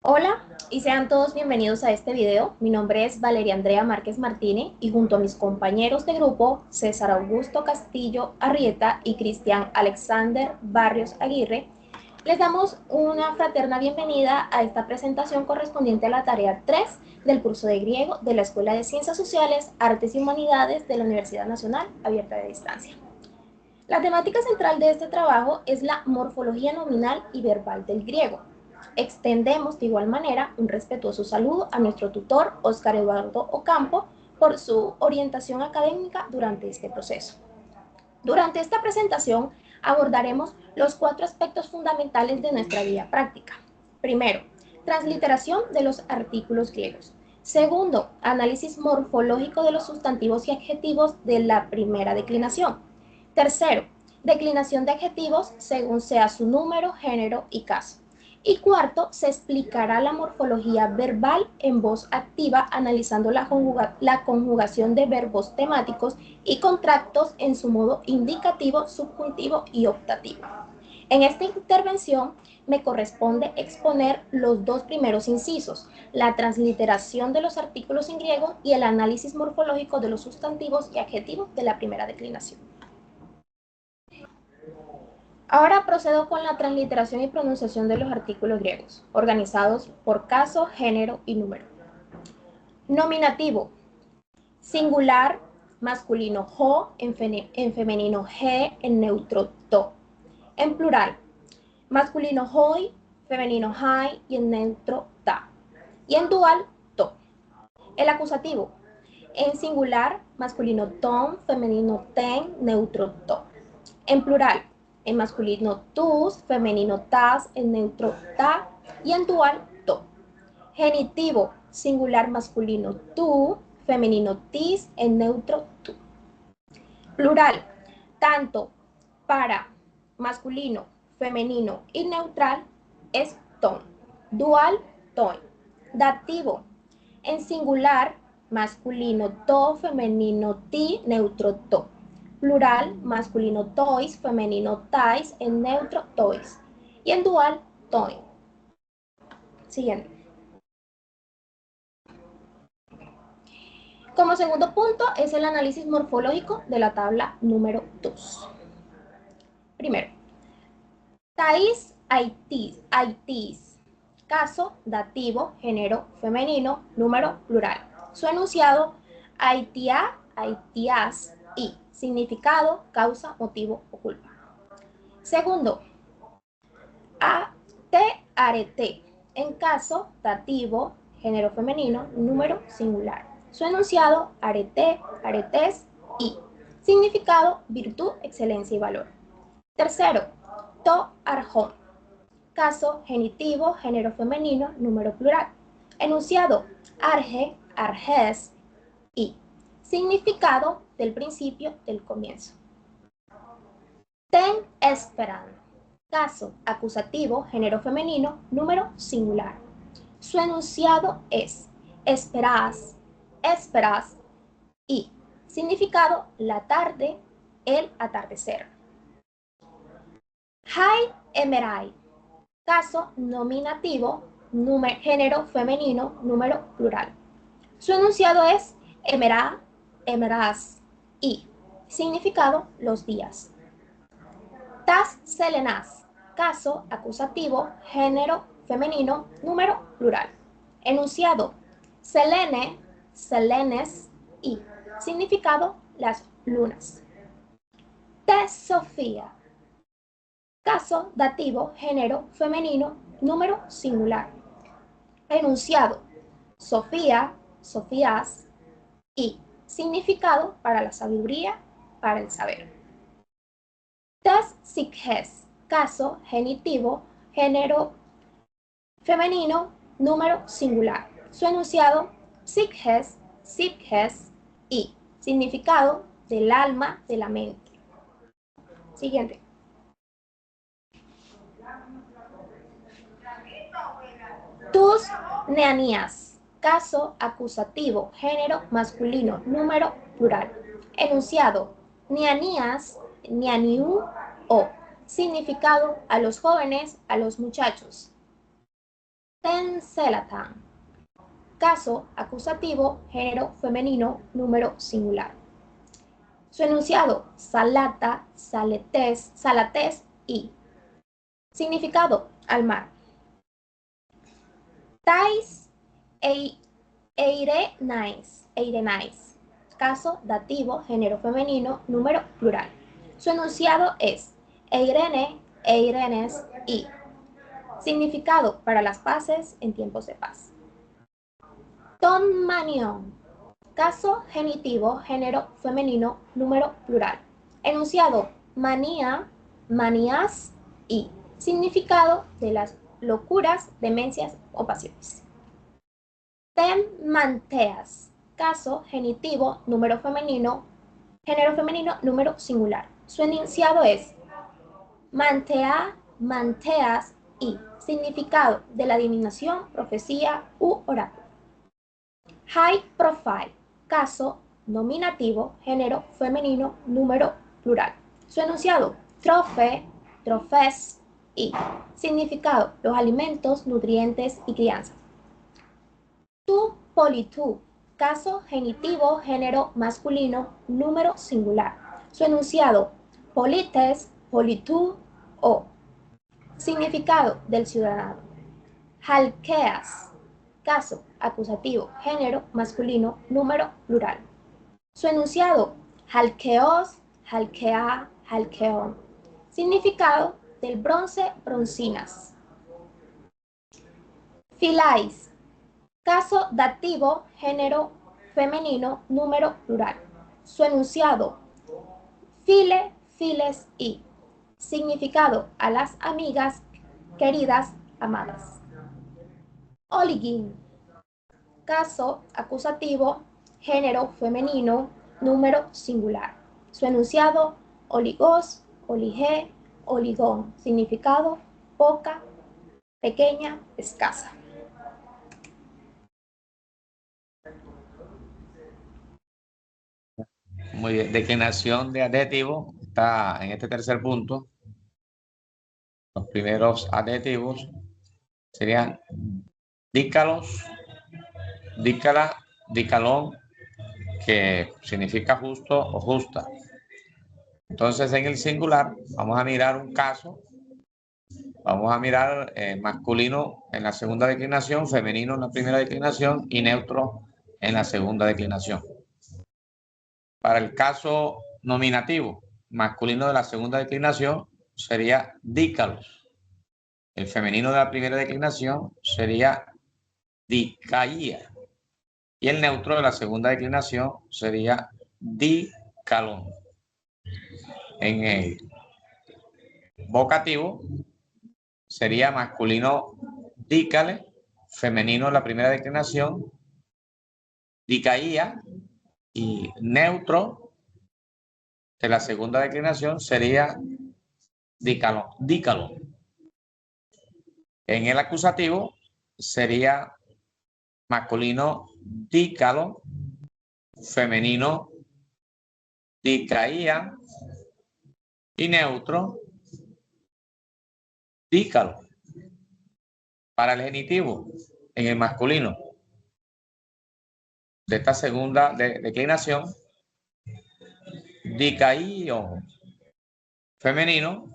Hola y sean todos bienvenidos a este video. Mi nombre es Valeria Andrea Márquez Martínez y junto a mis compañeros de grupo César Augusto Castillo Arrieta y Cristian Alexander Barrios Aguirre, les damos una fraterna bienvenida a esta presentación correspondiente a la tarea 3 del curso de griego de la Escuela de Ciencias Sociales, Artes y Humanidades de la Universidad Nacional Abierta de Distancia. La temática central de este trabajo es la morfología nominal y verbal del griego. Extendemos de igual manera un respetuoso saludo a nuestro tutor Óscar Eduardo Ocampo por su orientación académica durante este proceso. Durante esta presentación abordaremos los 4 aspectos fundamentales de nuestra vida práctica. Primero, transliteración de los artículos griegos. Segundo, análisis morfológico de los sustantivos y adjetivos de la primera declinación. Tercero, declinación de adjetivos según sea su número, género y caso. Y cuarto, se explicará la morfología verbal en voz activa analizando la conjugación de verbos temáticos y contractos en su modo indicativo, subjuntivo y optativo. En esta intervención me corresponde exponer los dos primeros incisos, la transliteración de los artículos en griego y el análisis morfológico de los sustantivos y adjetivos de la primera declinación. Ahora procedo con la transliteración y pronunciación de los artículos griegos, organizados por caso, género y número. Nominativo, singular, masculino ho, en femenino he, en neutro to. En plural, masculino hoi, femenino hai y en neutro ta. Y en dual, to. El acusativo, en singular, masculino ton, femenino ten, neutro to. En plural, en masculino tus, femenino tas, en neutro ta y en dual to. Genitivo, singular masculino tú, femenino tis, en neutro tú. Plural, tanto para masculino, femenino y neutral es ton. Dual, ton. Dativo, en singular, masculino to, femenino ti, neutro to. Plural, masculino tois, femenino tais, en neutro tois. Y en dual, toin. Siguiente. Como segundo punto es el análisis morfológico de la tabla número 2. Primero, tais, aitis. Caso, dativo, género femenino, número plural. Su enunciado, aitia, aitias y. Significado, causa, motivo o culpa. Segundo, arete. En caso, dativo, género femenino, número singular. Su enunciado, arete, aretes y. Significado, virtud, excelencia y valor. Tercero, to, arjón. Caso, genitivo, género femenino, número plural. Enunciado, arge, arges y. Significado del principio, del comienzo. Ten esperando. Caso, acusativo, género femenino, número singular. Su enunciado es esperas, esperas y. Significado, la tarde, el atardecer. Hai emerai. Caso, nominativo, género femenino, número plural. Su enunciado es emerá, emerás y. Significado, los días. Tas selenas. Caso, acusativo, género femenino, número plural. Enunciado, selene, selenes y. Significado, las lunas. Te Sofía. Caso, dativo, género femenino, número singular. Enunciado, Sofía, Sofías y. Significado, para la sabiduría, para el saber. Tas sighes. Caso, genitivo, género femenino, número singular. Su enunciado, sighes, sighes y. Significado, del alma, de la mente. Siguiente. Tus neanías. Caso, acusativo, género masculino, número plural. Enunciado, neanías, neaniú o. Significado, a los jóvenes, a los muchachos. Tenselatan. Caso acusativo, género femenino, número singular. Su enunciado, salata, salates y. Significado, al mar. Tais eirenais. Caso dativo, género femenino, número plural. Su enunciado es eirene, eirenes y. Significado para las paces en tiempos de paz. Ton manion. Caso genitivo, género femenino, número plural. Enunciado, manía, manías y. Significado de las locuras, demencias o pasiones. Ten manteas. Caso genitivo, número femenino, género femenino, número singular. Su enunciado es mantea, manteas y. Significado de la adivinación, profecía u oráculo. High profile. Caso nominativo, género femenino, número plural. Su enunciado, trofe, trofes y. Significado, los alimentos, nutrientes y crianza. Tu politu. Caso genitivo, género masculino, número singular. Su enunciado, polites, politu o. Significado del ciudadano. Halkeas. Caso acusativo, género masculino, número plural. Su enunciado, halkeos, halkea, halkeon. Significado del bronce, broncinas. Filais. Caso dativo, género femenino, número plural. Su enunciado, file, files y. Significado a las amigas, queridas, amadas. Oligin. Caso acusativo, género femenino, número singular. Su enunciado, oligos, olige, oligón. Significado, poca, pequeña, escasa. Muy bien. Declinación de adjetivo está en este tercer punto. Los primeros adjetivos serían dícalos, dícala, dícalón, que significa justo o justa. Entonces, en el singular, vamos a mirar un caso. Vamos a mirar masculino en la segunda declinación, femenino en la primera declinación y neutro en la segunda declinación. Para el caso nominativo, masculino de la segunda declinación sería dícalos. El femenino de la primera declinación sería dicaía. Y el neutro de la segunda declinación sería dicalón. En el vocativo sería masculino dícale, femenino la primera declinación, dicaía, y neutro de la segunda declinación sería dícalo, dícalo. En el acusativo sería masculino dícalo, femenino dicaía y neutro dícalo. Para el genitivo, en el masculino de esta segunda declinación, dicaío, femenino,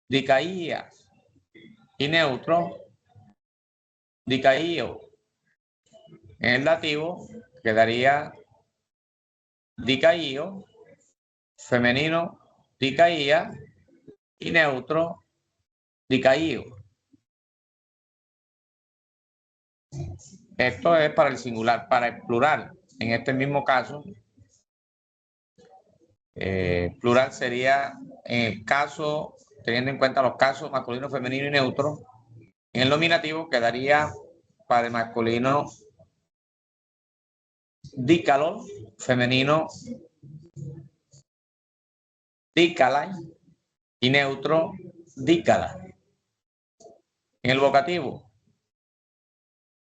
dicaía y neutro, dicaío. En el dativo quedaría dicaío, femenino, dicaía y neutro, dicaío. Esto es para el singular. Para el plural, en este mismo caso, plural sería en el caso, teniendo en cuenta los casos masculino, femenino y neutro. En el nominativo quedaría para el masculino dícalo, femenino dícala y neutro dícala. En el vocativo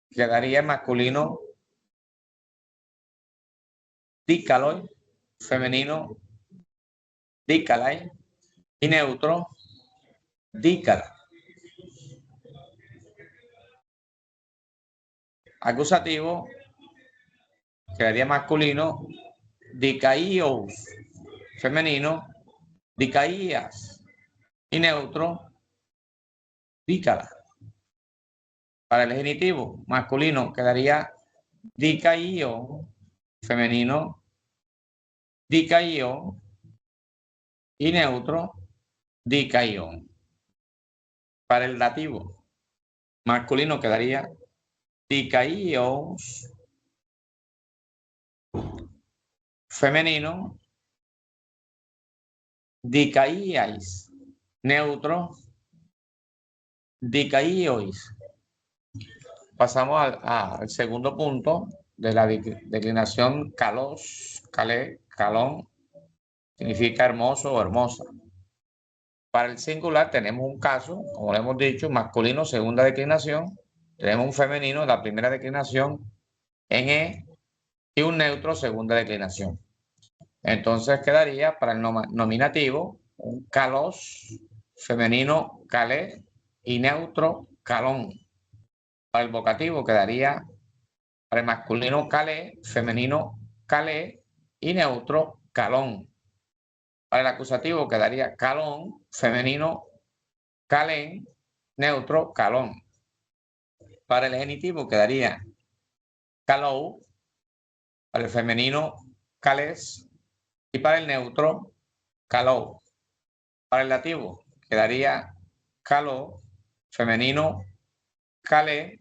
quedaría el masculino dícalo, femenino dícala y neutro dícala. acusativo quedaría masculino, dicaíos, femenino, dicaías, y neutro, dícala. Para el genitivo masculino quedaría dicaío, femenino, dicaío, y neutro, dicaión. Para el dativo masculino quedaría dicaíos, femenino, dicaíais, neutro, dicaíois. Pasamos al segundo punto de la declinación calos, calé, calón, significa hermoso o hermosa. Para el singular tenemos un caso, como lo hemos dicho, masculino, segunda declinación. Tenemos un femenino, la primera declinación en E, y un neutro, segunda declinación. Entonces quedaría para el nominativo un calos, femenino, calé, y neutro, calón. Para el vocativo quedaría para el masculino calé, femenino calé, y neutro, calón. Para el acusativo quedaría calón, femenino calén, neutro, calón. Para el genitivo quedaría calou, para el femenino calés, y para el neutro, calou. Para el dativo quedaría caló, femenino calé,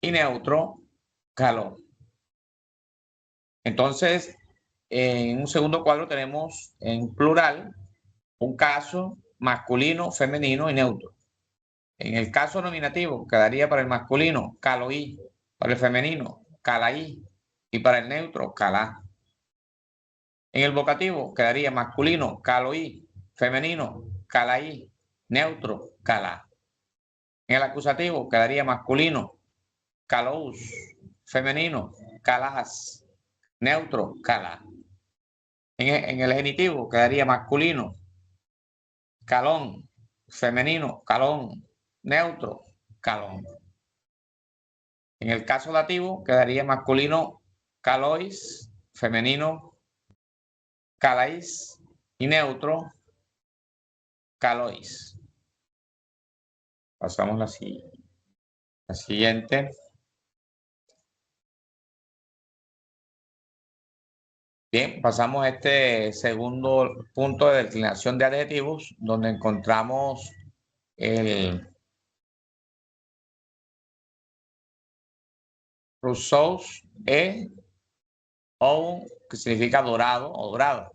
y neutro, caló. Entonces, en un segundo cuadro tenemos en plural un caso masculino, femenino y neutro. En el caso nominativo quedaría para el masculino caloí, para el femenino calaí, y para el neutro calá. En el vocativo quedaría masculino caloí, femenino calaí, neutro calá. En el acusativo quedaría masculino calous, femenino calás, neutro calá. En el genitivo quedaría masculino calón, femenino calón, neutro calón. En el caso dativo quedaría masculino calois, femenino calais, y neutro calois. Pasamos la siguiente. Bien, pasamos a este segundo punto de declinación de adjetivos, donde encontramos el rousseau o que significa dorado o dorada.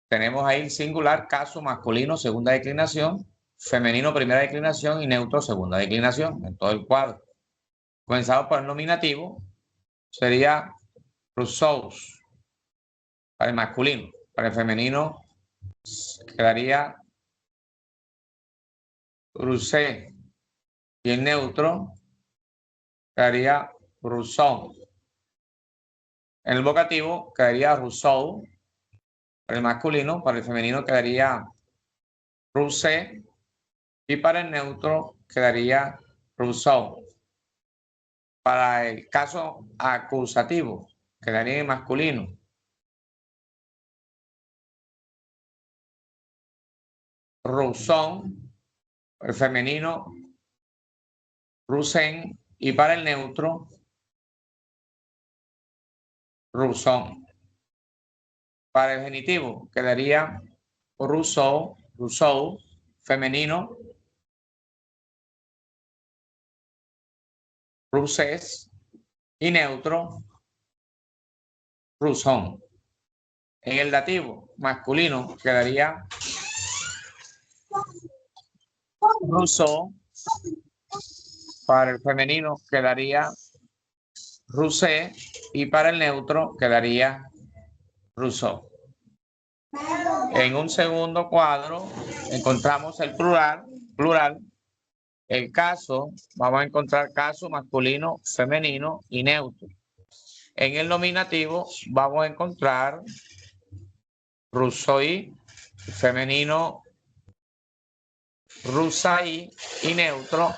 Tenemos ahí el singular, caso masculino, segunda declinación, femenino, primera declinación, y neutro, segunda declinación, en todo el cuadro. Comenzado por el nominativo, sería rousseau para el masculino. Para el femenino quedaría rousseau, y el neutro quedaría rousseau. En el vocativo quedaría rousseau para el masculino, para el femenino quedaría rousseau, y para el neutro quedaría rousseau. Para el caso acusativo quedaría en masculino rousseau, el femenino rousen, y para el neutro rousseau. Para el genitivo quedaría rousseau, rousseau, femenino rousses, y neutro rousseau. En el dativo masculino quedaría rousseau, para el femenino quedaría rousset, y para el neutro quedaría rousseau. En un segundo cuadro encontramos el plural. El caso, vamos a encontrar caso masculino, femenino y neutro. En el nominativo vamos a encontrar rousseau, femenino roussaí, y neutro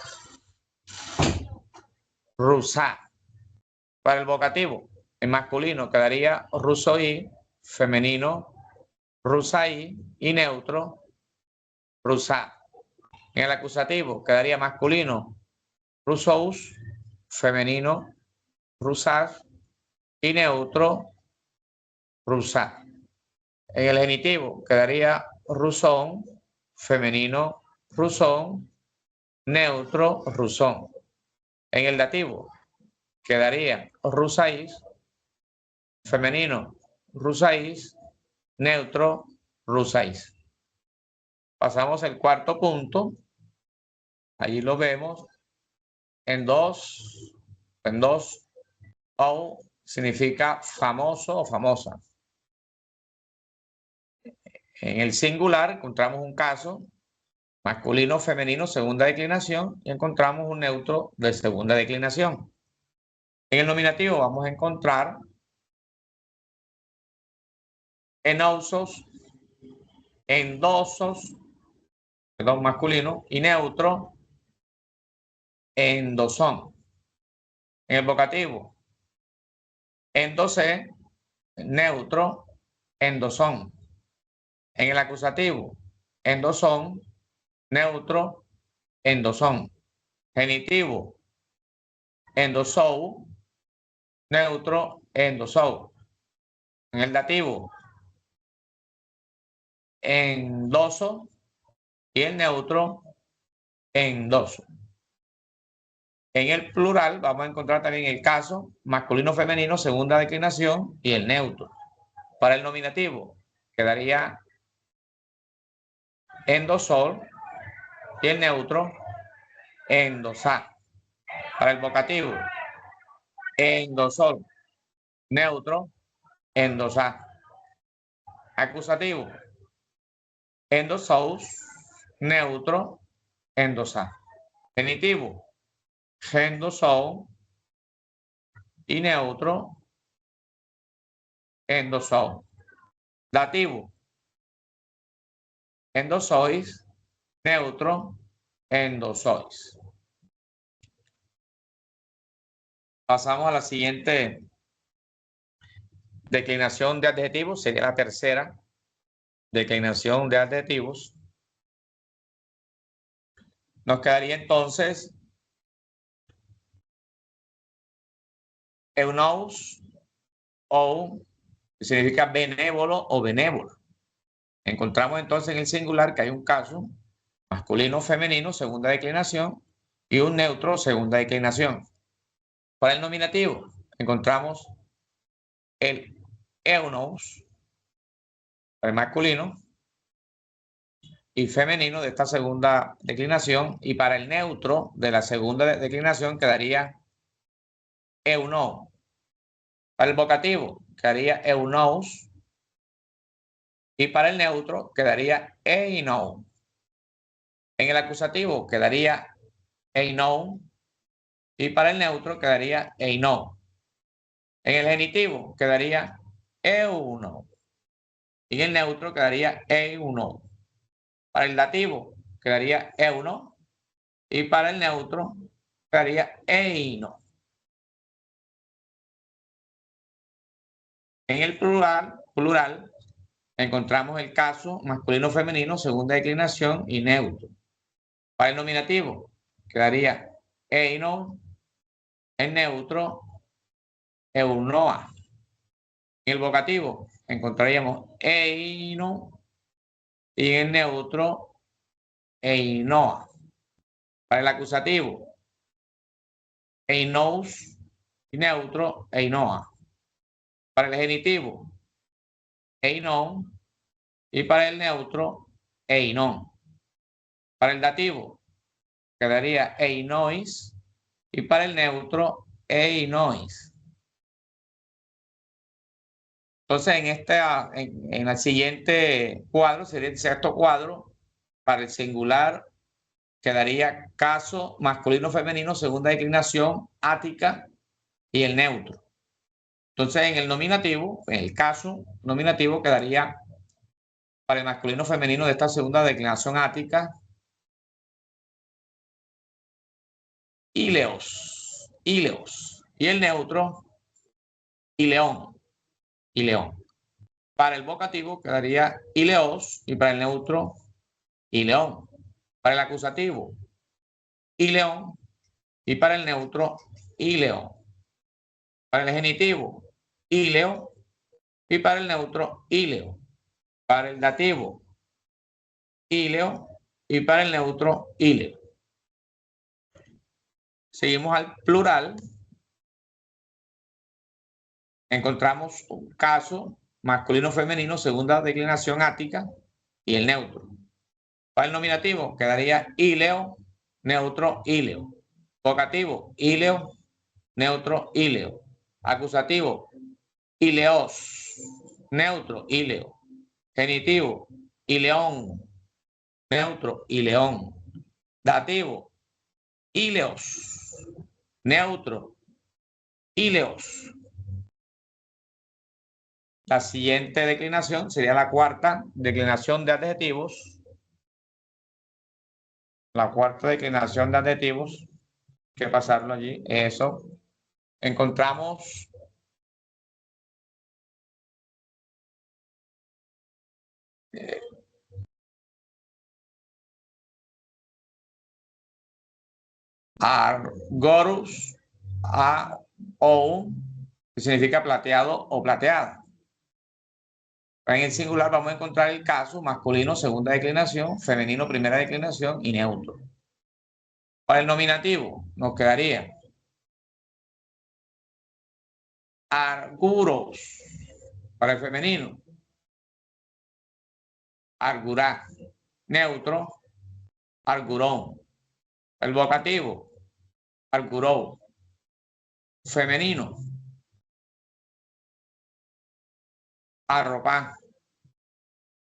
rusá. Para el vocativo, en masculino quedaría rusoí, femenino rusaí y neutro rusá. En el acusativo quedaría masculino rusous, femenino rusás y neutro rusá. En el genitivo quedaría rusón, femenino rusón, neutro rusón. En el dativo quedaría rusáis, femenino rusáis, neutro rusáis. Pasamos al cuarto punto. Allí lo vemos en dos, o significa famoso o famosa. En el singular encontramos un caso masculino, femenino, segunda declinación y encontramos un neutro de segunda declinación. En el nominativo vamos a encontrar enousos, endosos, perdón, masculino y neutro, endosón. En el vocativo, endosé, neutro, endosón. En el acusativo, endosón, neutro, endosón. Genitivo, endosou, neutro, endosou. En el dativo, endoso y el neutro, endoso. En el plural vamos a encontrar también el caso masculino, femenino, segunda declinación y el neutro. Para el nominativo quedaría endosol y el neutro, endosá. Para el vocativo, endosol, neutro, endosá. Acusativo, endosous, neutro, endosá. Genitivo, endosou y neutro, endosou. Dativo, endosois, neutro, endosois. Pasamos a la siguiente declinación de adjetivos, sería la tercera declinación de adjetivos. Nos quedaría entonces eunous o significa benévolo o benévolo. Encontramos entonces en el singular que hay un caso masculino, femenino, segunda declinación y un neutro, segunda declinación. Para el nominativo encontramos el eunos, el masculino y femenino de esta segunda declinación, y para el neutro de la segunda declinación quedaría euno. Para el vocativo quedaría eunous y para el neutro quedaría einou. En el acusativo quedaría einou y para el neutro quedaría einou. En el genitivo quedaría euno y en el neutro quedaría euno. Para el dativo quedaría euno y para el neutro quedaría eino. En el plural encontramos el caso masculino, femenino, segunda declinación y neutro. Para el nominativo quedaría eino, en neutro eunoa. En el vocativo encontraríamos eino y en neutro einoa. Para el acusativo, einous y neutro einoa. Para el genitivo, einon y para el neutro, einon. Para el dativo, quedaría einois y para el neutro, einois. Entonces, en el siguiente cuadro, sería el sexto cuadro, para el singular quedaría caso masculino, femenino, segunda declinación, ática y el neutro. Entonces, en el nominativo, en el caso nominativo, quedaría para el masculino, femenino de esta segunda declinación ática, ileos. íleos. Y el neutro, ileón. Ileón. Para el vocativo quedaría ileos y para el neutro, ileón. Para el acusativo, ileón y para el neutro, ileón. Para el genitivo, ileo y para el neutro, ileo. Para el dativo, ileo y para el neutro, ileo. Seguimos al plural. Encontramos un caso masculino, femenino, segunda declinación ática y el neutro. Para el nominativo quedaría ileo, neutro, ileo. Vocativo, ileo, neutro, ileo. Acusativo, ileos, neutro, ileo. Genitivo, ileón, neutro, ileón. Dativo, ileos, neutro, ileos. La siguiente declinación sería la cuarta declinación de adjetivos. La cuarta declinación de adjetivos, que pasarlo allí, eso. Encontramos argorus, que significa plateado o plateada. En el singular vamos a encontrar el caso masculino, segunda declinación, femenino, primera declinación y neutro. Para el nominativo nos quedaría arguros. Para el femenino, argurá. Neutro, argurón. El vocativo, arguró. Femenino, arropá.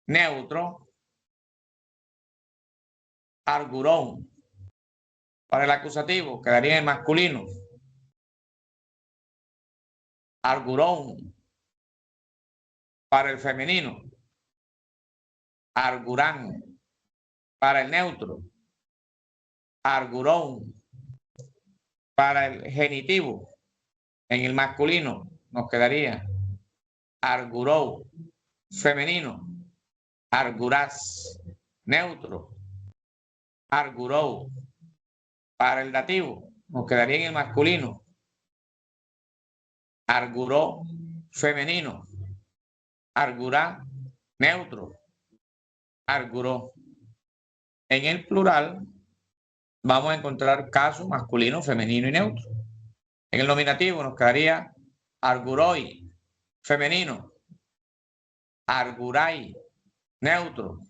Neutro, argurón. Para el acusativo quedaría en masculino, argurón. Para el femenino, argurán. Para el neutro, argurón. Para el genitivo, en el masculino, nos quedaría arguró. Femenino, argurás. Neutro, arguró. Para el dativo, nos quedaría en el masculino, arguró. Femenino, argurá. Neutro, arguró. En el plural vamos a encontrar caso masculino, femenino y neutro. En el nominativo nos quedaría arguroi. Femenino, argurai. Neutro,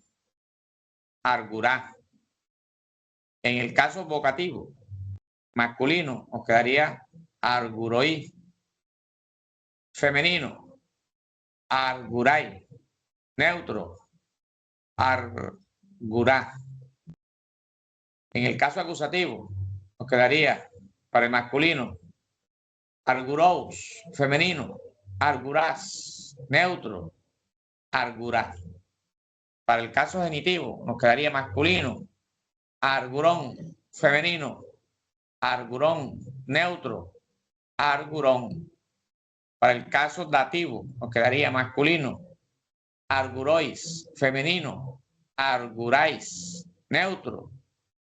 argurá. En el caso vocativo masculino nos quedaría arguroi. Femenino, argurai. Neutro, argurá. En el caso acusativo nos quedaría para el masculino argurós. Femenino, argurás. Neutro, argurá. Para el caso genitivo nos quedaría masculino argurón. Femenino, argurón. Neutro, argurón. Para el caso dativo nos quedaría masculino argurois. Femenino, argurais. Neutro,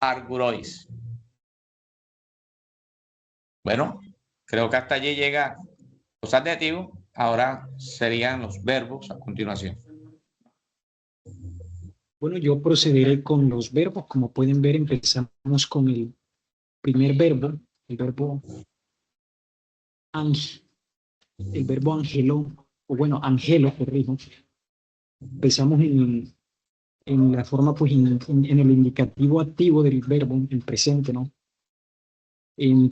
argurois. Bueno, creo que hasta allí llega los adjetivos. Ahora serían los verbos a continuación. Bueno, yo procederé con los verbos. Como pueden ver, empezamos con el primer verbo, el verbo angeló, o bueno, angelo, corrijo. Empezamos en la forma, pues, en el indicativo activo del verbo, en presente, ¿no? En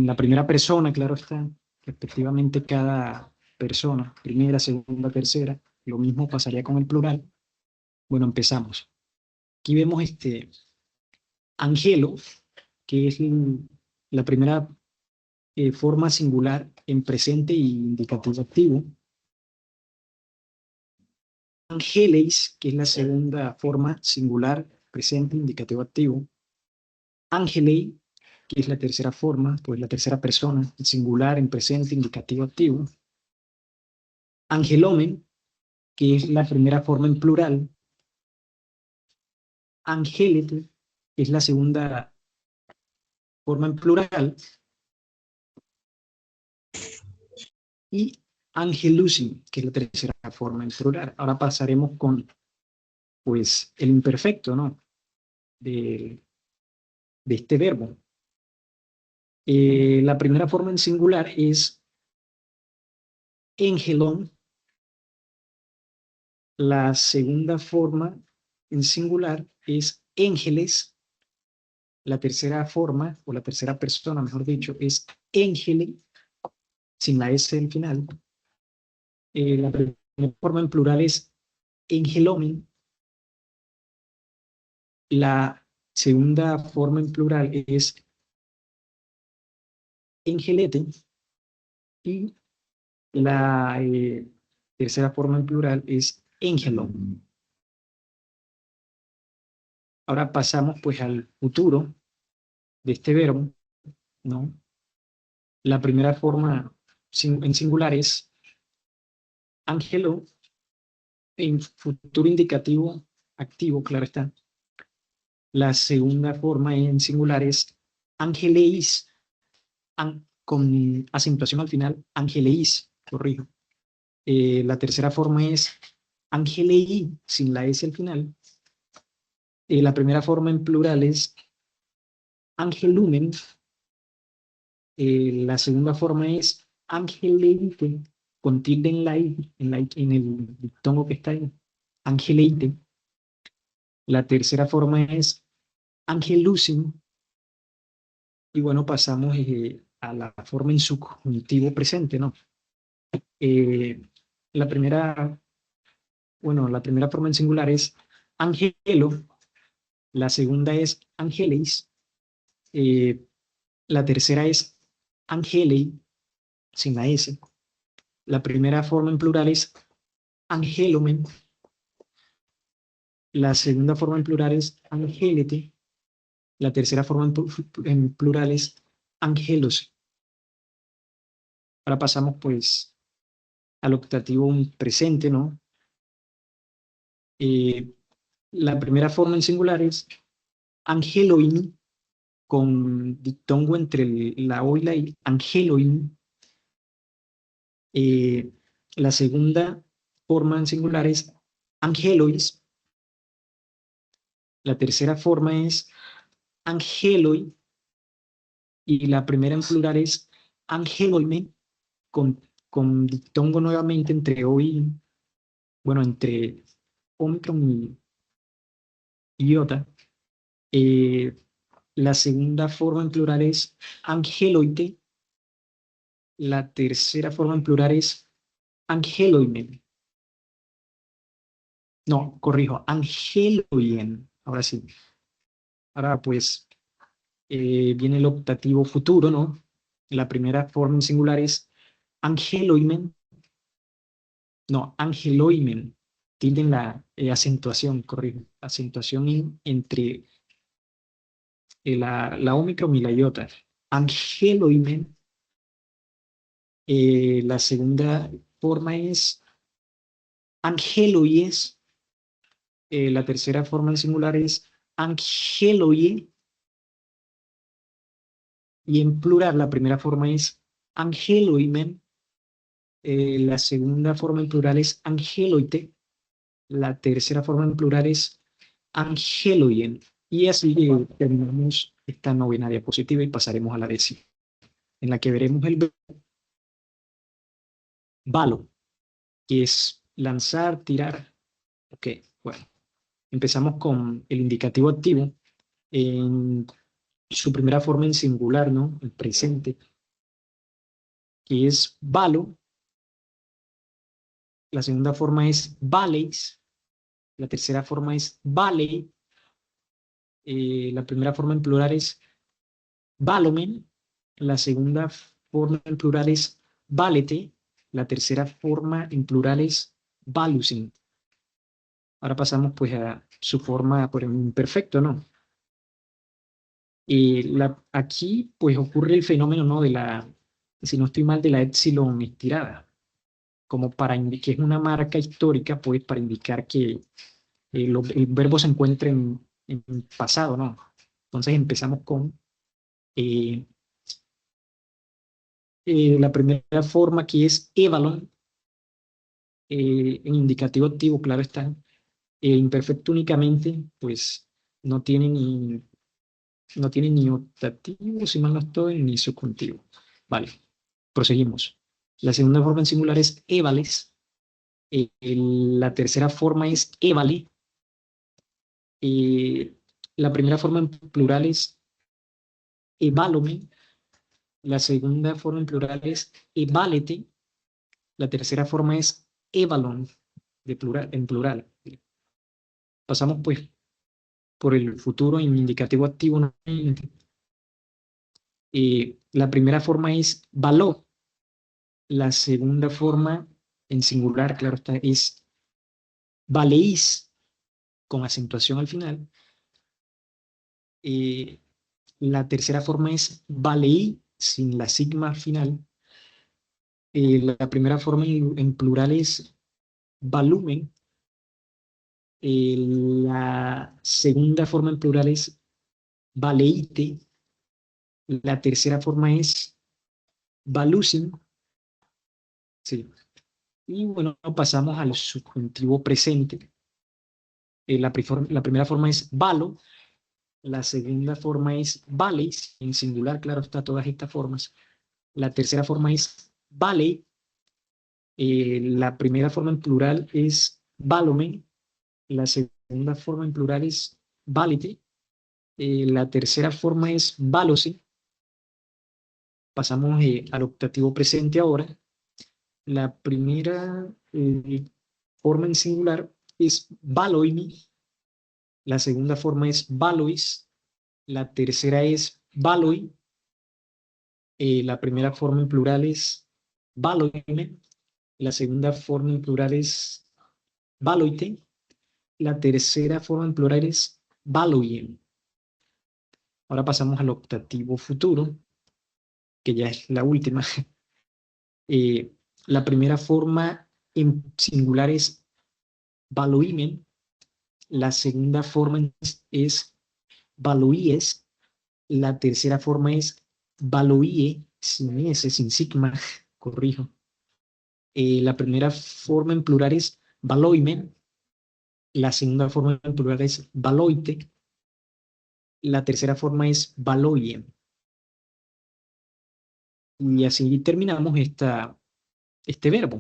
la primera persona, claro está, respectivamente cada persona, primera, segunda, tercera. Lo mismo pasaría con el plural. Bueno, empezamos. Aquí vemos angelo, que es la primera forma singular en presente y indicativo activo. Angelis, que es la segunda forma singular, presente, indicativo activo. Angelei, que es la tercera forma, pues la tercera persona, singular en presente, indicativo activo. Angelomen, que es la primera forma en plural. Angelete, que es la segunda forma en plural. Y angelusim, que es la tercera forma en plural. Ahora pasaremos con, pues, el imperfecto, ¿no? De este verbo. La primera forma en singular es engelón. La segunda forma en singular es ángeles. La tercera forma, o la tercera persona, mejor dicho, es éngele, sin la S al final. La primera forma en plural es engelomen. La segunda forma en plural es engelete. Y la tercera forma en plural es engelon. Ahora pasamos pues al futuro de este verbo, ¿no? La primera forma en singular es angelo, en futuro indicativo activo, claro está. La segunda forma en singular es angeleis, con acentuación al final, angeleis, corrijo. La tercera forma es angelei, sin la S al final. La primera forma en plural es angelumen. La segunda forma es angeleite, con tilde en la I, en el diptongo que está ahí. Angeleite. La tercera forma es angelucin. Y bueno, pasamos a la forma en subjuntivo presente, ¿no? Eh, la primera, bueno, la primera forma en singular es angelo. La segunda es angelis. Eh, la tercera es angelei, sin la S. La primera forma en plural es angelomen. La segunda forma en plural es angelete. La tercera forma en plural es angelos. Ahora pasamos pues al optativo presente, ¿no? Eh, la primera forma en singular es angeloin, con diptongo entre la O y la I, angeloin. La segunda forma en singular es angelois. La tercera forma es angeloi. Y la primera en plural es angeloime, con diptongo nuevamente entre O y, bueno, entre Omicron y iota. Eh, la segunda forma en plural es angeloite. La tercera forma en plural es angeloimen. No, corrijo, angeloien. Ahora sí. Ahora pues viene el optativo futuro, ¿no? La primera forma en singular es angeloimen. No, angeloimen. Tilden la acentuación, corrijo. Acentuación entre la Omicron y la iota. Angeloimen. La segunda forma es angeloies. La tercera forma en singular es angeloie. Y en plural, la primera forma es angeloimen. La segunda forma en plural es angeloite. La tercera forma en plural es angeloien. Y así terminamos esta novena diapositiva y pasaremos a la décima, en la que veremos el verbo valo, que es lanzar, tirar. Ok, bueno, empezamos con el indicativo activo en su primera forma en singular, ¿no? El presente, que es valo. La segunda forma es valeis. La tercera forma es vale. La primera forma en plural es valomen. La segunda forma en plural es valete. La tercera forma en plural es valusin. Ahora pasamos pues a su forma por el imperfecto, ¿no? Y aquí pues ocurre el fenómeno, ¿no? De la, si no estoy mal, de la épsilon estirada, como para que es una marca histórica, pues para indicar que el verbo se encuentra en pasado, ¿no? Entonces empezamos con eh, la primera forma que es evalon, en indicativo activo, claro está. El imperfecto únicamente, pues no tiene ni optativo, si mal no estoy, ni subjuntivo. Vale, proseguimos. La segunda forma en singular es évales. La tercera forma es évale. Eh, la primera forma en plural es eválome. La segunda forma en plural es eválete. La tercera forma es evalon, de plural, en plural. Pasamos pues por el futuro en indicativo activo nuevamente. La primera forma es való. La segunda forma en singular, claro está, es valéis, con acentuación al final. Eh, la tercera forma es valeí, sin la sigma al final. La primera forma en plural es valumen. La segunda forma en plural es valeite. La tercera forma es valusin. Sí. Y bueno, pasamos al subjuntivo presente. La primera forma es valo. La segunda forma es vales, en singular, claro está, todas estas formas. La tercera forma es vale. La primera forma en plural es valome. La segunda forma en plural es valete. La tercera forma es valose. Pasamos al optativo presente ahora. La primera forma en singular es valoimi. La segunda forma es valois. La tercera es valoi. La primera forma en plural es valoime. La segunda forma en plural es valoite. La tercera forma en plural es valoien. Ahora pasamos al optativo futuro, que ya es la última. Eh, la primera forma en singular es valoimen. La segunda forma es valoies. La tercera forma es valoie, sin S, sin sigma, corrijo. La primera forma en plural es valoimen. La segunda forma en plural es valoite. La tercera forma es valoien. Y así terminamos este verbo.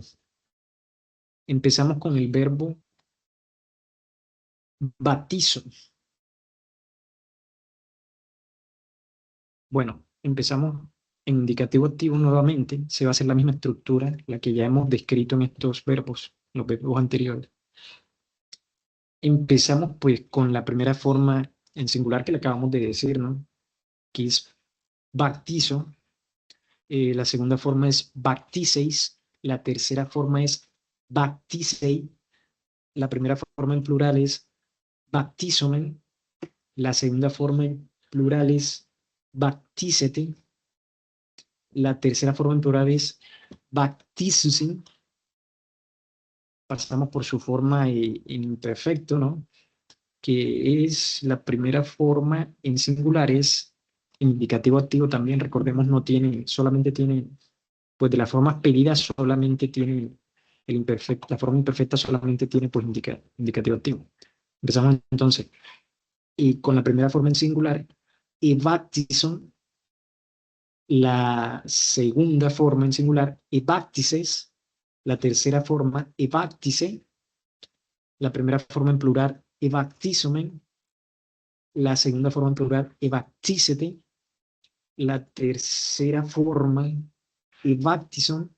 Empezamos con el verbo batizo. Bueno, empezamos en indicativo activo nuevamente. Se va a hacer la misma estructura, la que ya hemos descrito en estos verbos, los verbos anteriores. Empezamos pues con la primera forma en singular que le acabamos de decir, ¿no? Que es baptizo. La segunda forma es bapticeis. La tercera forma es baptisei. La primera forma en plural es baptizomen. La segunda forma en plural es baptícete. La tercera forma en plural es baptisusin. Pasamos por su forma en imperfecto, ¿no? Que es la primera forma en singular, es indicativo activo también, recordemos, no tiene, solamente tiene, pues de las formas pedidas solamente tiene el imperfecto, la forma imperfecta solamente tiene pues indicativo activo. Empezamos entonces, y con la primera forma en singular, ebaptison. La segunda forma en singular, ebaptices. La tercera forma, ebaptice. La primera forma en plural, ebaptizomen. La segunda forma en plural, ebaptícete. La tercera forma, ebaptison,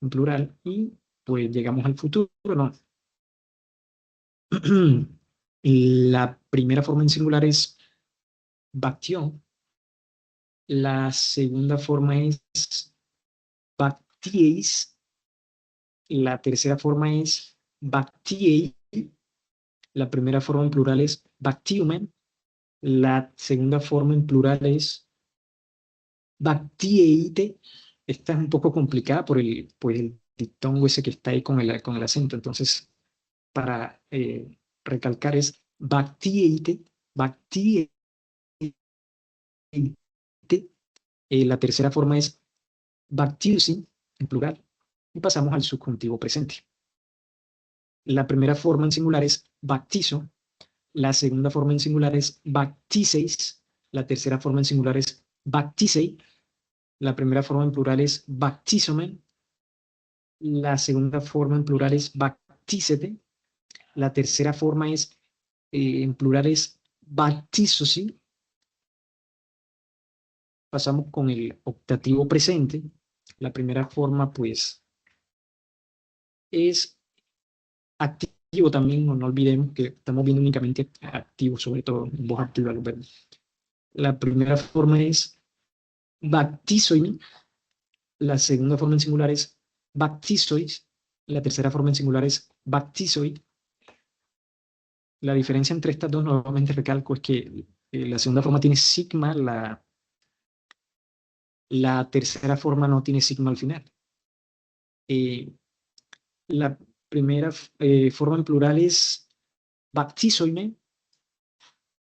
en plural. Y pues llegamos al futuro, ¿no? La primera forma en singular es bactión. La segunda forma es bactieis. La tercera forma es bactiei. La primera forma en plural es bactiumen. La segunda forma en plural es bactieite. Esta es un poco complicada por pues el diptongo ese que está ahí con el acento. Entonces, para recalcar es bactieite, bactieite. La tercera forma es bactiusi, en plural. Y pasamos al subjuntivo presente. La primera forma en singular es bactizo. La segunda forma en singular es bacticeis. La tercera forma en singular es bacticei. La primera forma en plural es bactizomen. La segunda forma en plural es bacticete. La tercera forma es en plural es bactizosi. Pasamos con el optativo presente. La primera forma, pues, es activo también. No olvidemos que estamos viendo únicamente activo, sobre todo en voz activa los verbos. La primera forma es bactizoimi. La segunda forma en singular es bactizois. La tercera forma en singular es bactizoi. La diferencia entre estas dos, nuevamente recalco, es que la segunda forma tiene sigma, la tercera forma no tiene sigma al final. La primera forma en plural es bactizoime.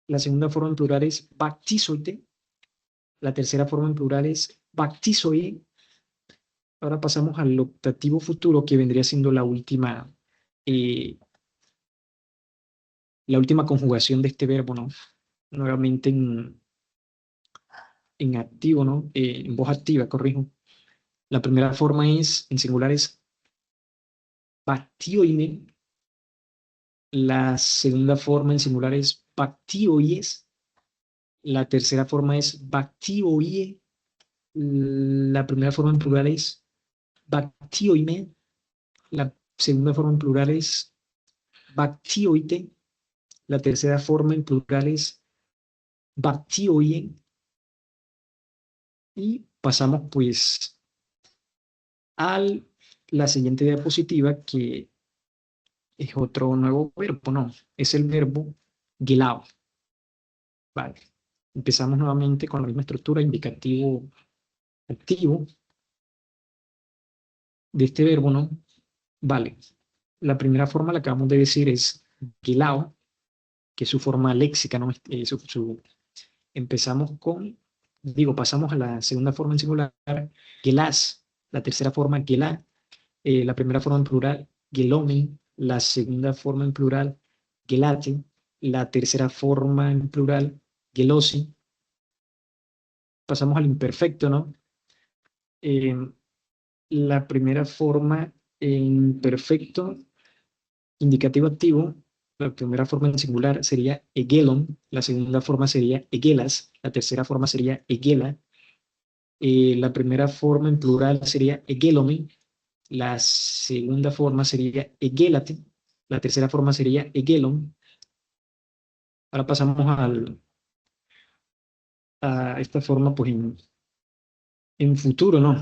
La segunda forma en plural es bactizoite. La tercera forma en plural es bactizoi. Ahora pasamos al optativo futuro, que vendría siendo eh, la última conjugación de este verbo, ¿no? Nuevamente en activo, ¿no? En voz activa, corrijo. La primera forma es, en singular, es bactioime. La segunda forma en singular es bactioies. La tercera forma es bactioie. La primera forma en plural es bactioime. La segunda forma en plural es bactioite. La tercera forma en plural es bactioie. Y pasamos pues a la siguiente diapositiva, que es otro nuevo verbo, ¿no? Es el verbo gelao. Vale. Empezamos nuevamente con la misma estructura, indicativo, activo, de este verbo, ¿no? Vale. La primera forma, la acabamos de decir, es gelao, que es su forma léxica, ¿no? Empezamos pasamos a la segunda forma en singular, gelas. La tercera forma, gelá. La primera forma en plural, gelomen. La segunda forma en plural, gelate. La tercera forma en plural, gelosi. Pasamos al imperfecto, ¿no? Eh, la primera forma en perfecto, indicativo activo, la primera forma en singular sería egelon, la segunda forma sería egelas, la tercera forma sería egela, la primera forma en plural sería egelome, la segunda forma sería egelate, la tercera forma sería egelon. Ahora pasamos a esta forma pues en futuro, ¿no?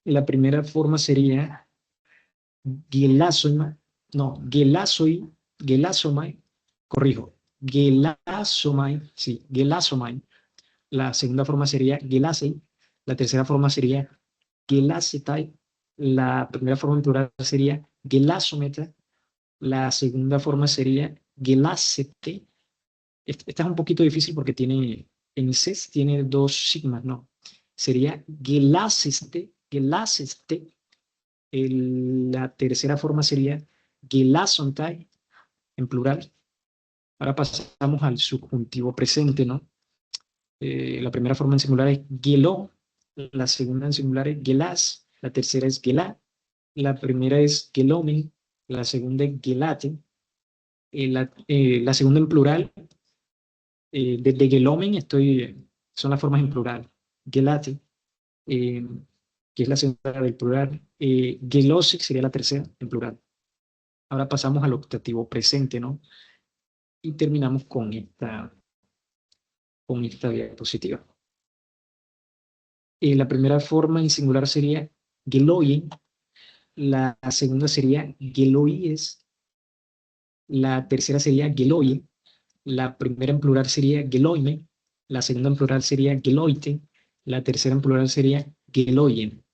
La primera forma sería gelasoma, no, gelasomai, corrijo, gelasomai, sí, gelasomai. La segunda forma sería gelasei, la tercera forma sería gelasetai, la primera forma en plural sería gelasometa, la segunda forma sería gelasete. Esta es un poquito difícil porque en ses tiene dos sigmas, ¿no? Sería gelaseste, gelaseste. La tercera forma sería gelasontai, en plural. Ahora pasamos al subjuntivo presente, ¿no? La primera forma en singular es geló, la segunda en singular es gelas, la tercera es gelá, la primera es gelomen, la segunda es gelate, la segunda en plural, desde gelomen son las formas en plural, gelate, eh, que es la segunda del plural, gelosic sería la tercera en plural. Ahora pasamos al optativo presente, ¿no? Y terminamos con esta diapositiva. La primera forma en singular sería geloien, la segunda sería geloies, la tercera sería geloie, la primera en plural sería geloime, la segunda en plural sería geloite, la tercera en plural sería geloien.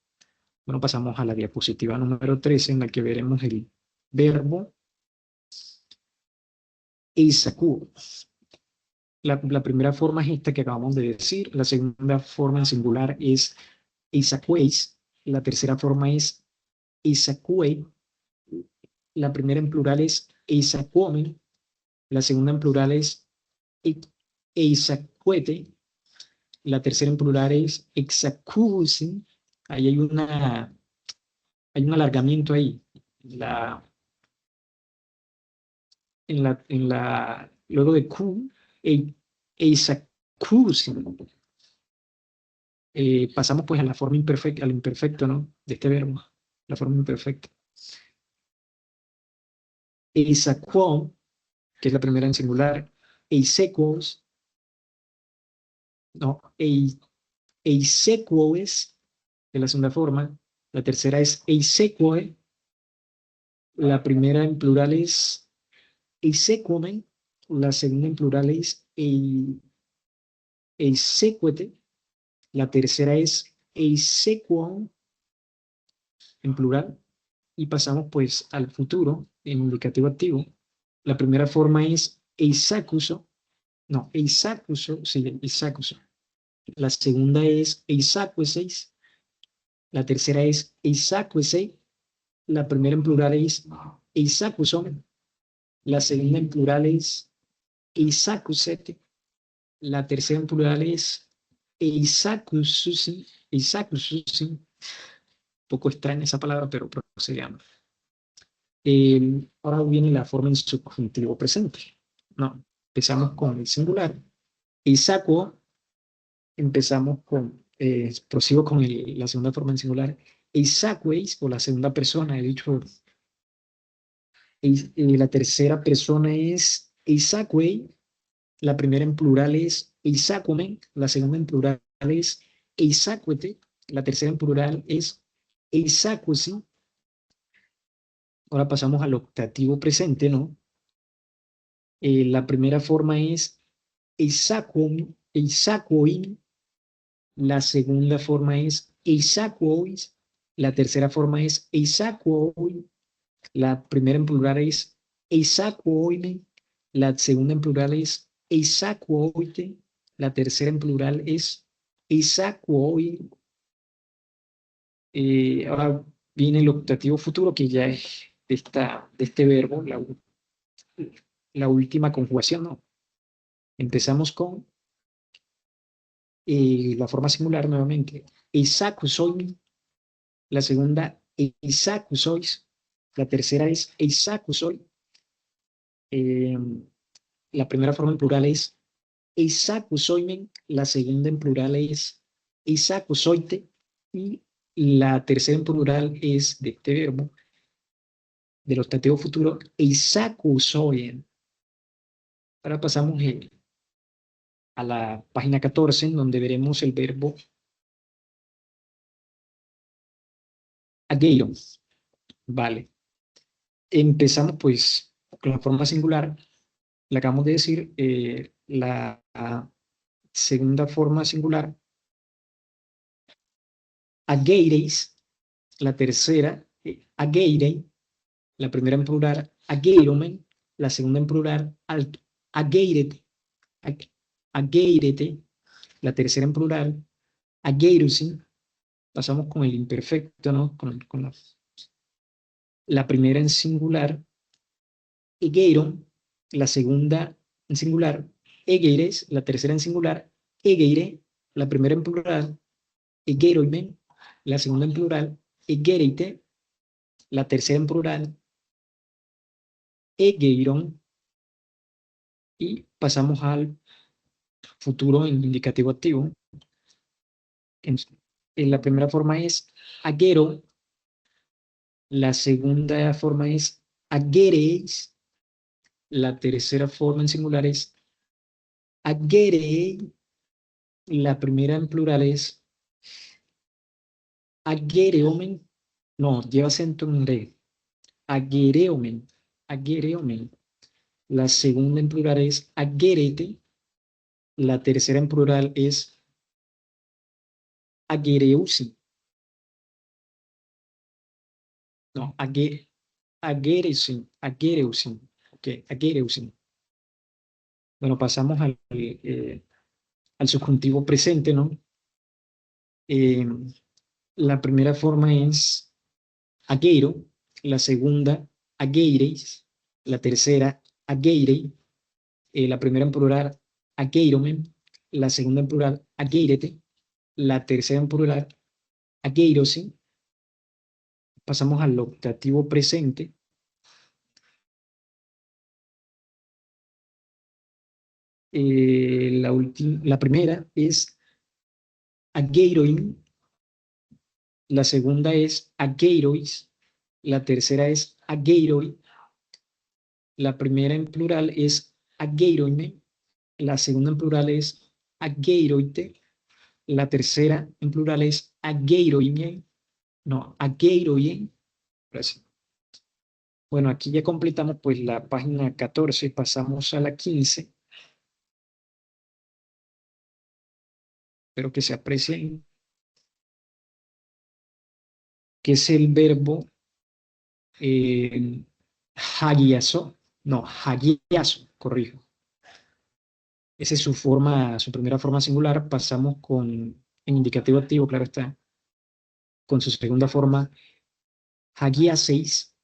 Bueno, pasamos a la diapositiva número 13, en la que veremos el verbo eisakuo. La primera forma es esta que acabamos de decir, la segunda forma en singular es eisakueis, la tercera forma es eisakuei, la primera en plural es eisakuomen, la segunda en plural es eisakuete, la tercera en plural es exacusen. Ahí hay un alargamiento ahí. Luego de Q, exacusen. Pasamos pues a la forma imperfecta, al imperfecto, ¿no? De este verbo, la forma imperfecta. Eisaquon, que es la primera en singular, eisequos, no, eisequoes, es la segunda forma, la tercera es eisequoe, la primera en plural es eisequomen, la segunda en plural es eisequete, la tercera es eisequon en plural, y pasamos pues al futuro en indicativo activo. La primera forma es eisakuso, no, eisakuso, sí, eisakuso. La segunda es eisakueseis, la tercera es eisakuesei, la primera en plural es eisakuson, la segunda en plural es eisakusete, la tercera en plural es eisakususin, eisakususin, poco extraña esa palabra, pero procedamos. Ahora viene la forma en subjuntivo presente. No, empezamos con el singular. Eisakuo, empezamos con, prosigo con la segunda forma en singular. Eisakueis, o la segunda persona, he dicho, la tercera persona es eisakuei, la primera en plural es eisakumen, la segunda en plural es eisakuete, la tercera en plural es eisakusi. Ahora pasamos al optativo presente, ¿no? La primera forma es eisakuoin, la segunda forma es eisakuois, la tercera forma es eisakuoi, la primera en plural es eisakuoime, la segunda en plural es eisakuoite, la tercera en plural es eisakuoi. Ahora viene el optativo futuro, que ya es de este verbo, la última conjugación, ¿no? Empezamos con la forma singular nuevamente. Eisakusoimi, la segunda, eisakusois, la tercera es eisakusoi, la primera forma en plural es eisakusoimen, la segunda en plural es eisakusoite, y la tercera en plural es de este verbo, del optativo futuro, eisakusoien. Ahora pasamos a la página 14, en donde veremos el verbo ageiro. Vale. Empezamos pues con la forma singular, le acabamos de decir, la segunda forma singular, ageireis, la tercera, ageirei, la primera en plural, ageiromen, la segunda en plural, ageirete, ageirete, la tercera en plural, ageirusin. Pasamos con el imperfecto, ¿no? Con la primera en singular, egeiron, la segunda en singular, egeires, la tercera en singular, egeire, la primera en plural, egeiroimen, la segunda en plural, egereite, la tercera en plural, egeiron, y pasamos al futuro en indicativo activo. En la primera forma es agero, la segunda forma es agereis, la tercera forma en singular es agerei, la primera en plural es agereomen, no, lleva acento en re, agereomen, agereomen. la segunda en plural es agerete, la tercera en plural es agereusi. No, agereusin. Ok, agereusin. Bueno, pasamos al subjuntivo presente, ¿no? Eh, la primera forma es ageiro, la segunda ageireis, la tercera ageirei, la primera en plural ageirome, la segunda en plural ageirete, la tercera en plural ageirosi. Pasamos al optativo presente. La primera es ageiroin, la segunda es ageirois, la tercera es ageiroi, la primera en plural es ageiroime, la segunda en plural es ageiroite, la tercera en plural es ageiroime, no, ageiroie. Gracias. Bueno, aquí ya completamos pues la página 14, pasamos a la 15. Espero que se aprecien, que es el verbo hagiaso, no, hagiaso, corrijo. Esa es su forma, su primera forma singular. Pasamos en indicativo activo, claro está, con su segunda forma, hagiaseis.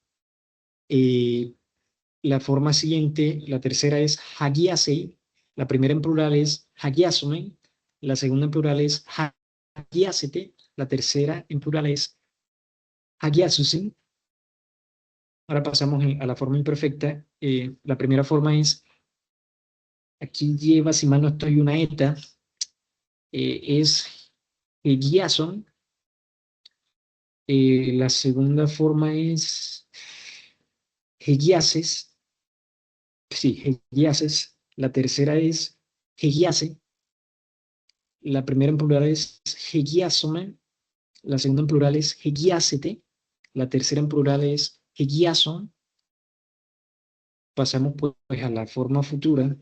La forma siguiente, la tercera es hagiasei. La primera en plural es hagiasome. La segunda en plural es hagiasete. La tercera en plural es hagiasusin. Ahora pasamos a la forma imperfecta. La primera forma es, aquí lleva, si mal no estoy, una eta, es hegiason. La segunda forma es hegiases. Sí, hegiases. La tercera es hegiase. La primera en plural es hegiasome. La segunda en plural es hegiasete. La tercera en plural es hegiason. Pasamos pues a la forma futura.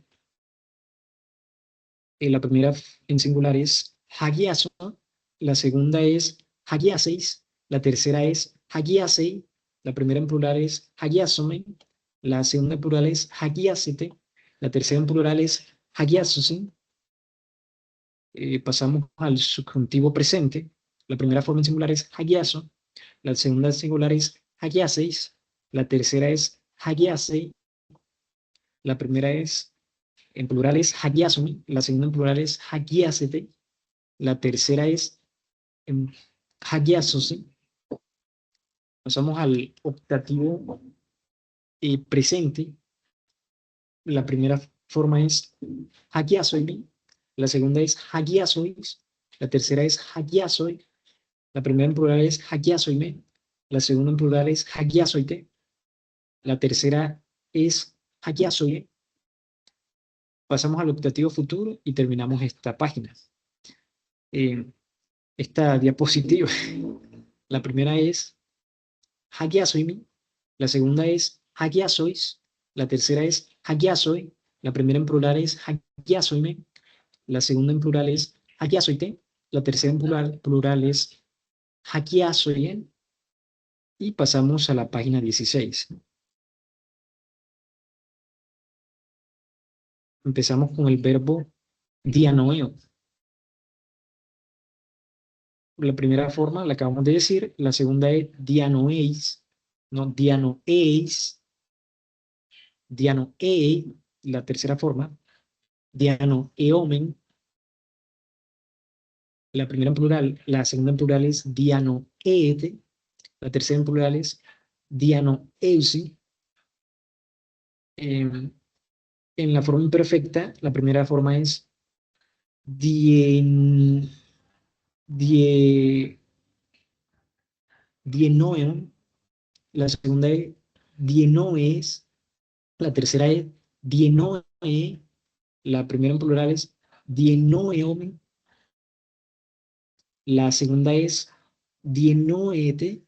La primera en singular es hagiason, la segunda es hagiaseis, la tercera es hagiasei, la primera en plural es hagiasome, la segunda en plural es hagiasete, la tercera en plural es hagiasusin. Pasamos al subjuntivo presente. La primera forma en singular es hagiaso, la segunda en singular es hagiaseis, la tercera es hagiasei, la primera es en plural es hagiasome, la segunda en plural es hagiasete, la tercera es hagiasose. Pasamos al optativo presente. La primera forma es hagiasoimi, la segunda es hagiasois, la tercera es hagiasoi, la primera en plural es hagiasoime, la segunda en plural es hagiasoite, la tercera es hagiasoie. Pasamos al optativo futuro y terminamos esta página. Esta diapositiva. La primera es hagiasoimi, la segunda es hagiasois, la tercera es hagiasoi, la primera en plural es hagiasoime, la segunda en plural es hagiasoite, la tercera en plural es hagiasoie, y pasamos a la página 16. Empezamos con el verbo dianoeo. La primera forma la acabamos de decir, la segunda es dianoeis, no dianoeis, dianoee, la tercera forma, dianoeomen, la primera en plural, la segunda en plural es dianoete, la tercera en plural es dianoeusi. En la forma imperfecta, la primera forma es dienoeon, la segunda es dienoes, la tercera es dienoe, la primera en plural es dienoeomen, la segunda es dienoete,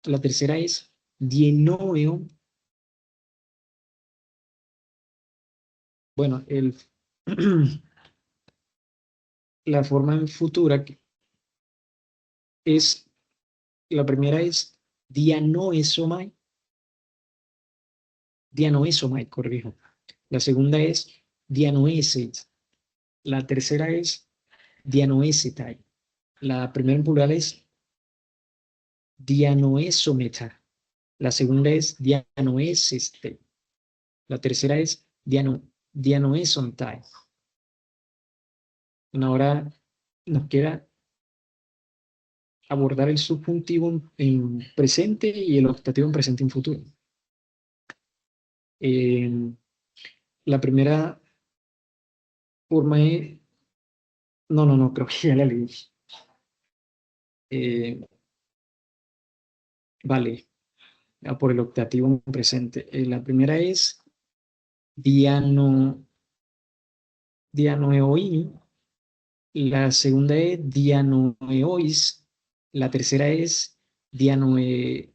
la tercera es dienoeon, Bueno, la forma en futura es, la primera es dianoesomai, corrijo. La segunda es dianoeses. La tercera es dianoesetai. La primera en plural es dianoesometa. La segunda es dianoeseste. La tercera es dianoesontai. Bueno, ahora nos queda abordar el subjuntivo en presente y el optativo en presente y en futuro. La primera forma es... No, creo que ya la leí. Vale, por el optativo en presente. La primera es dianoeoimi. La segunda es dianoeois. La tercera es dianoeoi.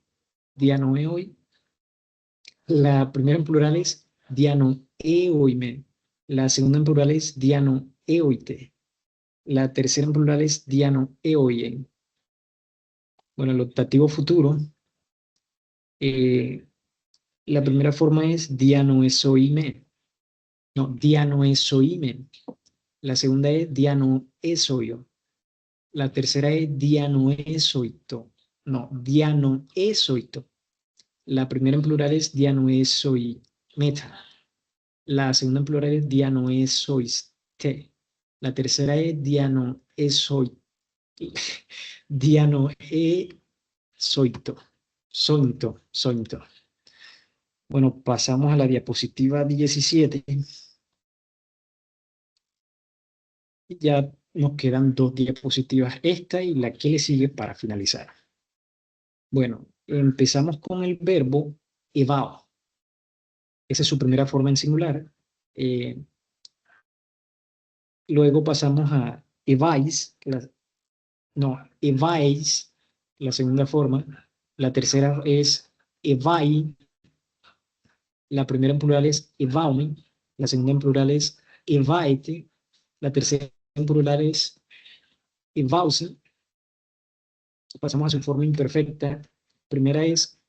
La primera en plural es dianoeoime. La segunda en plural es dianoeoite. La tercera en plural es dianoeoien. Bueno, el optativo futuro, la primera forma es dianoesoime. No, dianoesoime. La segunda es dianoesoio. La tercera es dianoesoito. No, dianoesoito. La primera en plural es dianoesoimeta. La segunda en plural es dianoesoiste. La tercera es dianoesoito. Sointo. Bueno, pasamos a la diapositiva 17. Ya nos quedan 2 diapositivas, esta y la que le sigue para finalizar. Bueno, empezamos con el verbo evao. Esa es su primera forma en singular. Luego pasamos a evais, evais, la segunda forma. La tercera es evai. La primera en plural es evaume. La segunda en plural es evaete. La tercera en plural es evause. Pasamos a su forma imperfecta. Primera es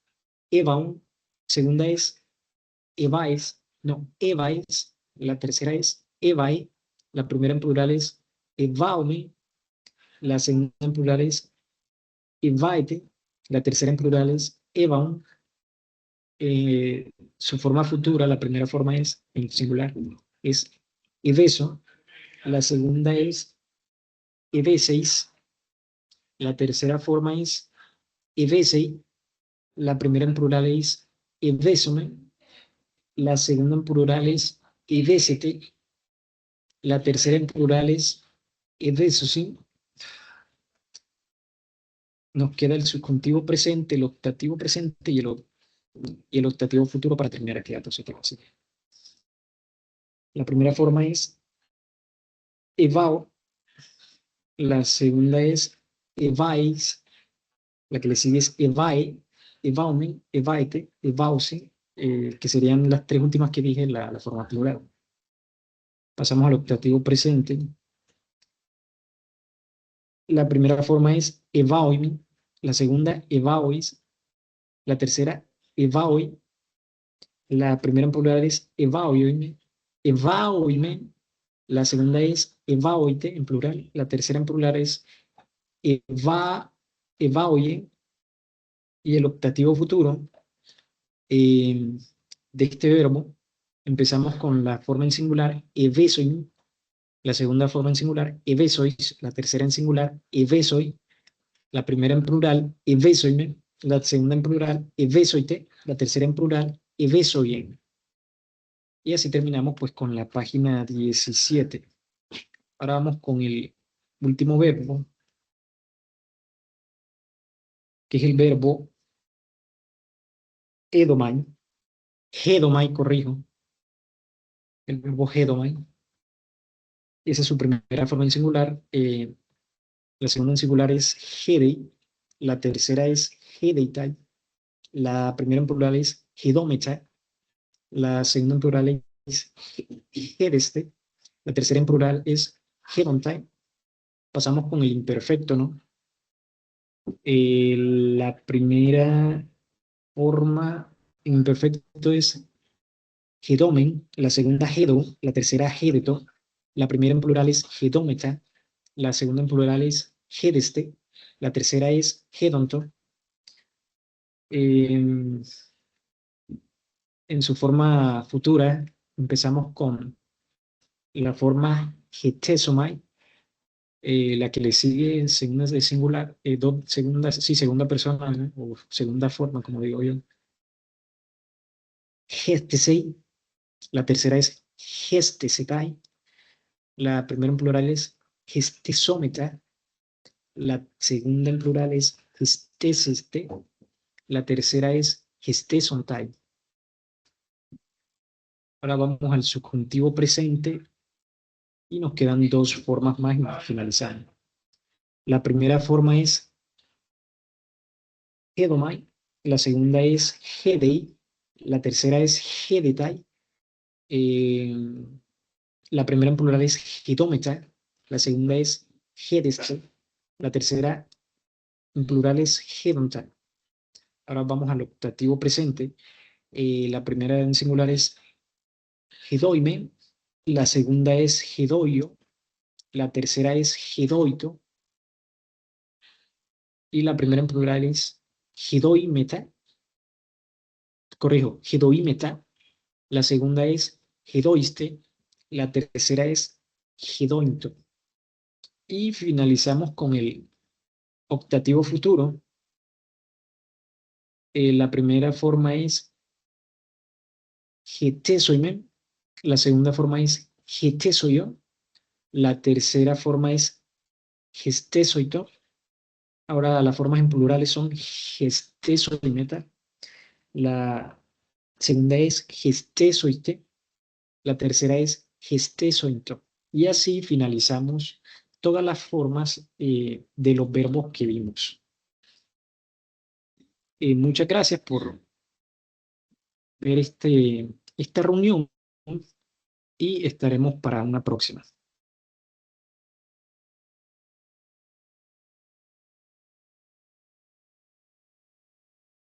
evaun. Segunda es evais. No, evais. La tercera es evai. La primera en plural es evaume. La segunda en plural es evaete. La tercera en plural es evaun. Su forma futura, la primera forma es en singular, es eveso. La segunda es eveseis. La tercera forma es evesei. La primera en plural es evesome. La segunda en plural es evesete. La tercera en plural es evesosi. Nos queda el subjuntivo presente, el optativo presente y el optativo futuro para terminar esta diapositiva. La primera forma es evao. La segunda es evais. La que le sigue es evae, evaume, evaete, evause, que serían las 3 últimas que dije en la forma plural. Pasamos al optativo presente. La primera forma es evaoimi, la segunda evaois, la tercera evaoi, la primera en plural es evaoime, la segunda es evaoite en plural, la tercera en plural es evaoie, y el optativo futuro de este verbo, empezamos con la forma en singular, evesoim, la segunda forma en singular, evesois, la tercera en singular, evesoi, la primera en plural, evesoime, la segunda en plural, evesoite, la tercera en plural, evesoien. Y así terminamos pues con la página 17. Ahora vamos con el último verbo, que es el verbo edomai, hedomai, corrijo, el verbo hedomai. Esa es su primera forma en singular. La segunda en singular es hedei, la tercera es hedeitai, la primera en plural es hedometai, la segunda en plural es es hedeste, la tercera en plural es hedontai. Pasamos con el imperfecto, ¿no? La primera forma en imperfecto es hedomen, la segunda hedo, la tercera hedeto, la primera en plural es hedómeta, la segunda en plural es hedeste, la tercera es hedonto. En su forma futura empezamos con la forma hetesomai, la que le sigue en segunda de singular, segunda persona, ¿no? O segunda forma, como digo yo. Gestesei, la tercera es gestesetai, la primera en plural es gestesómeta, la segunda en plural es gesteseste, la tercera es gestesontai. Ahora vamos al subjuntivo presente y nos quedan dos formas más y finalizamos. La primera forma es hedomai, la segunda es hedei, la tercera es hedetai. La primera en plural es hedómeta, la segunda es hedeste, la tercera en plural es hedonta. Ahora vamos al optativo presente. La primera en singular es hedoime, la segunda es hedoio, la tercera es hedoito, y la primera en plural es hedoimeta, hedoimeta, la segunda es hedoiste, la tercera es hedointo. Y finalizamos con el optativo futuro. La primera forma es hetesoimen, la segunda forma es hetesoio, la tercera forma es gestesoito. Ahora las formas en plurales son gestesoimeta, la segunda es gestesoite, la tercera es gestesointo. Y así finalizamos todas las formas de los verbos que vimos. Muchas gracias por ver esta reunión y estaremos para una próxima.